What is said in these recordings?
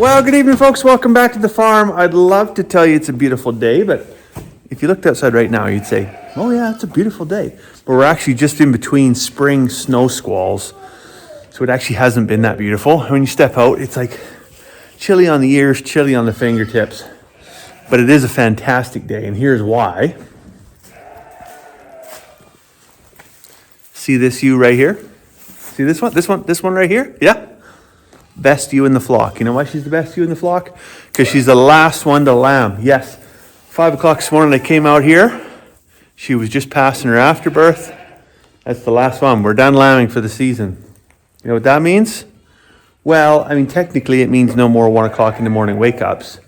Well, good evening, folks. Welcome back to the farm. I'd love to tell you it's a beautiful day, but if you looked outside right now, you'd say, oh yeah, it's a beautiful day. But we're actually just in between spring snow squalls, so it actually hasn't been that beautiful. When you step out, it's like chilly on the ears, chilly on the fingertips, but it is a fantastic day, and here's why. See this ewe right here? See this one? This one right here? Yeah? Best ewe in the flock. You know why she's the best ewe in the flock? Because she's the last one to lamb. Yes. 5 o'clock this morning, I came out here. She was just passing her afterbirth. That's the last one. We're done lambing for the season. You know what that means? Well, I mean, technically it means no more 1 o'clock in the morning wake-ups.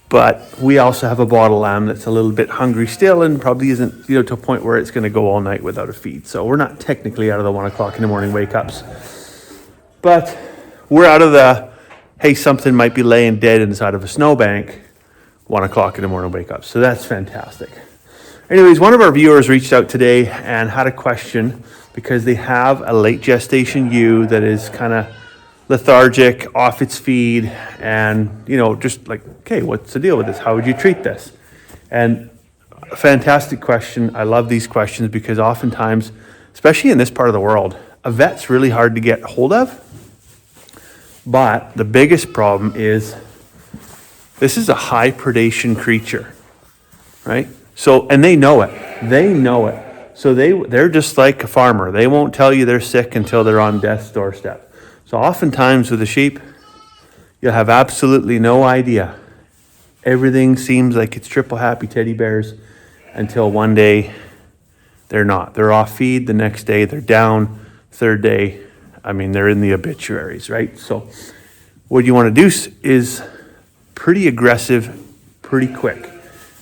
But we also have a bottle lamb that's a little bit hungry still and probably isn't, to a point where it's going to go all night without a feed. So we're not technically out of the 1 o'clock in the morning wake-ups. But we're out of the, hey, something might be laying dead inside of a snowbank, 1 o'clock in the morning wake-ups. So that's fantastic. Anyways, one of our viewers reached out today and had a question because they have a late gestation ewe that is kind of lethargic, off its feed, and, just like, okay, what's the deal with this? How would you treat this? And a fantastic question. I love these questions because oftentimes, especially in this part of the world, a vet's really hard to get hold of. But the biggest problem is this is a high predation creature, right? So, and they know it. They know it. So they're just like a farmer. They won't tell you they're sick until they're on death's doorstep. So oftentimes with the sheep, you'll have absolutely no idea. Everything seems like it's triple happy teddy bears until one day they're not. They're off feed. The next day they're down. Third day, they're in the obituaries, right? So what you want to do is pretty aggressive, pretty quick.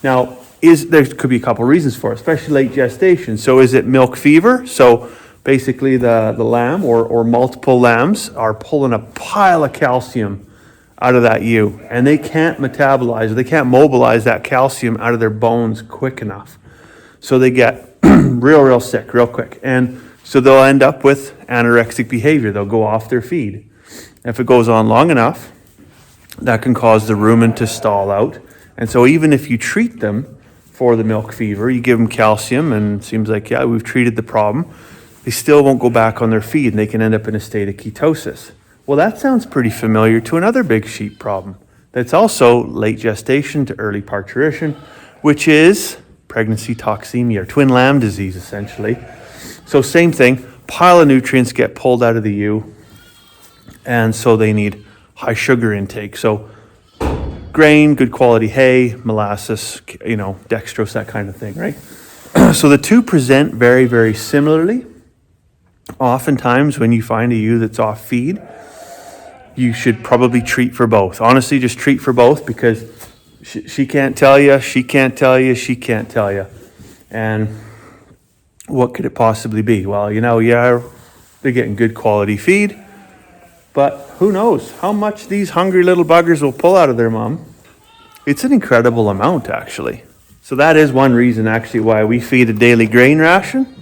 Now, there could be a couple reasons for it, especially late gestation. So is it milk fever? So basically the lamb or multiple lambs are pulling a pile of calcium out of that ewe, and they can't metabolize, they can't mobilize that calcium out of their bones quick enough. So they get real sick real quick. And so they'll end up with anorexic behavior. They'll go off their feed. If it goes on long enough, that can cause the rumen to stall out. And so even if you treat them for the milk fever, you give them calcium, and it seems like, yeah, we've treated the problem, they still won't go back on their feed, and they can end up in a state of ketosis. Well, that sounds pretty familiar to another big sheep problem that's also late gestation to early parturition, which is pregnancy toxemia, or twin lamb disease, essentially. So same thing, pile of nutrients get pulled out of the ewe, and so they need high sugar intake. So grain, good quality hay, molasses, dextrose, that kind of thing, right? So the two present very, very similarly. Oftentimes when you find a ewe that's off feed, you should probably treat for both. Honestly, just treat for both, because she can't tell you, she can't tell you, she can't tell you. And what could it possibly be? Well, they're getting good quality feed, but who knows how much these hungry little buggers will pull out of their mom. It's an incredible amount, actually. So that is one reason, actually, why we feed a daily grain ration,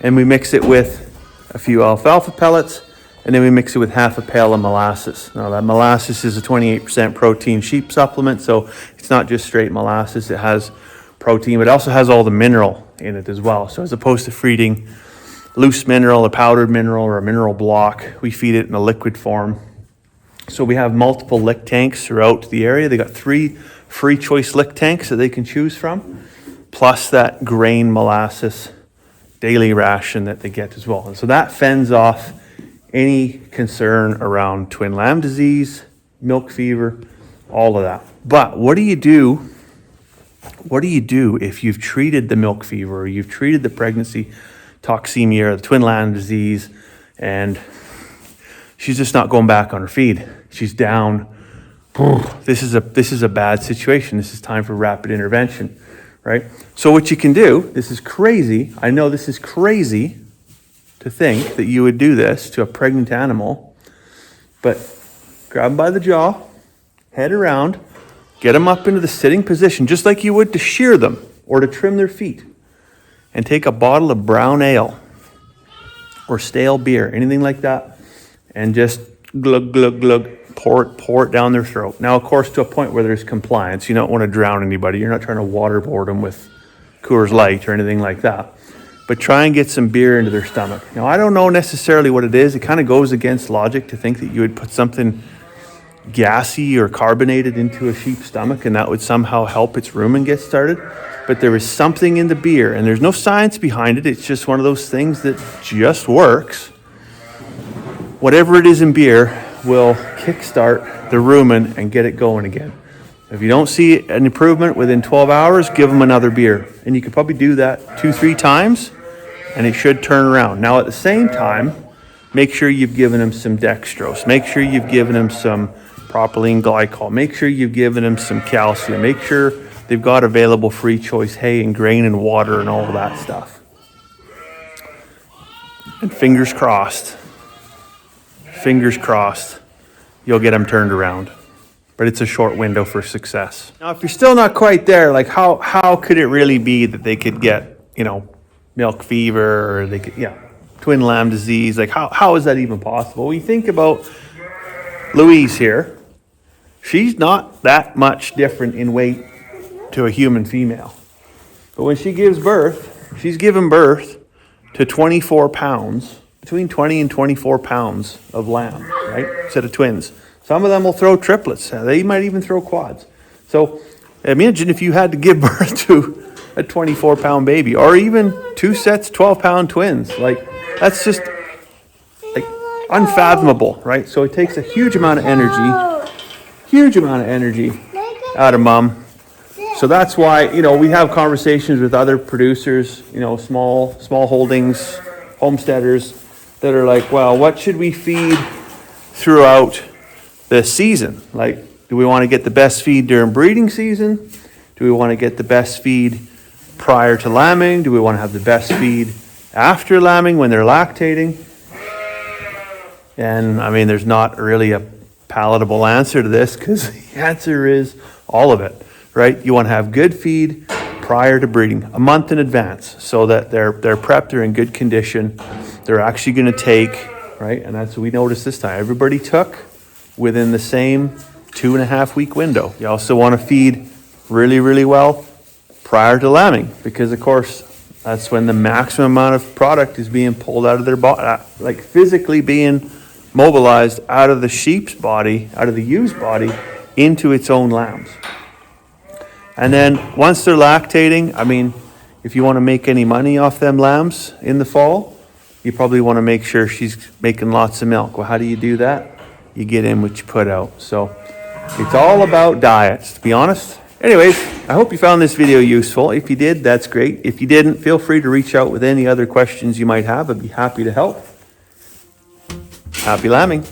and we mix it with a few alfalfa pellets, and then we mix it with half a pail of molasses. Now, that molasses is a 28% protein sheep supplement, so it's not just straight molasses. It has protein, but it also has all the mineral in it as well. So as opposed to feeding loose mineral, a powdered mineral, or a mineral block, we feed it in a liquid form. So we have multiple lick tanks throughout the area. They got 3 free choice lick tanks that they can choose from, plus that grain molasses daily ration that they get as well. And so that fends off any concern around twin lamb disease, milk fever, all of that. But what do you do? What do you do if you've treated the milk fever, or you've treated the pregnancy toxemia, or the twin lamb disease, and she's just not going back on her feed? She's down. This is a bad situation. This is time for rapid intervention, right? So what you can do, this is crazy. I know this is crazy to think that you would do this to a pregnant animal, but grab them by the jaw, head around, get them up into the sitting position, just like you would to shear them or to trim their feet, and take a bottle of brown ale or stale beer, anything like that, and just glug, glug, glug, pour it down their throat. Now, of course, to a point where there's compliance. You don't want to drown anybody. You're not trying to waterboard them with Coors Light or anything like that. But try and get some beer into their stomach. Now, I don't know necessarily what it is. It kind of goes against logic to think that you would put something gassy or carbonated into a sheep's stomach and that would somehow help its rumen get started. But there is something in the beer, and there's no science behind it. It's just one of those things that just works. Whatever it is in beer will kickstart the rumen and get it going again. If you don't see an improvement within 12 hours, give them another beer. And you could probably do that 2-3 times, and it should turn around. Now, at the same time, make sure you've given them some dextrose. Make sure you've given them some propylene glycol. Make sure you've given them some calcium. Make sure they've got available free choice hay and grain and water and all of that stuff. And fingers crossed, you'll get them turned around. But it's a short window for success. Now, if you're still not quite there, like how could it really be that they could get, milk fever, or they could, twin lamb disease? Like how is that even possible? We think about Louise here. She's not that much different in weight to a human female. But when she gives birth, she's given birth to 24 pounds, between 20 and 24 pounds of lamb, right? Set of twins. Some of them will throw triplets. They might even throw quads. So imagine if you had to give birth to a 24-pound baby, or even 2 sets 12-pound twins. Like, that's just like unfathomable, right? So it takes a huge amount of energy out of mom. So that's why, we have conversations with other producers, small holdings, homesteaders that are like, well, what should we feed throughout the season? Like, do we want to get the best feed during breeding season? Do we want to get the best feed prior to lambing? Do we want to have the best feed after lambing when they're lactating? And there's not really a palatable answer to this, because the answer is all of it, right? You want to have good feed prior to breeding, a month in advance, so that they're prepped, they're in good condition, they're actually going to take, right? And that's what we noticed this time. Everybody took within the same 2.5 week window. You also want to feed really, really well prior to lambing, because of course that's when the maximum amount of product is being pulled out of their body, like physically being mobilized out of the sheep's body, out of the ewe's body, into its own lambs. And then once they're lactating, if you want to make any money off them lambs in the fall, you probably want to make sure she's making lots of milk. Well, how do you do that? You get in what you put out. So it's all about diets, to be honest. Anyways, I hope you found this video useful. If you did, that's great. If you didn't, feel free to reach out with any other questions you might have. I'd be happy to help. Happy lambing.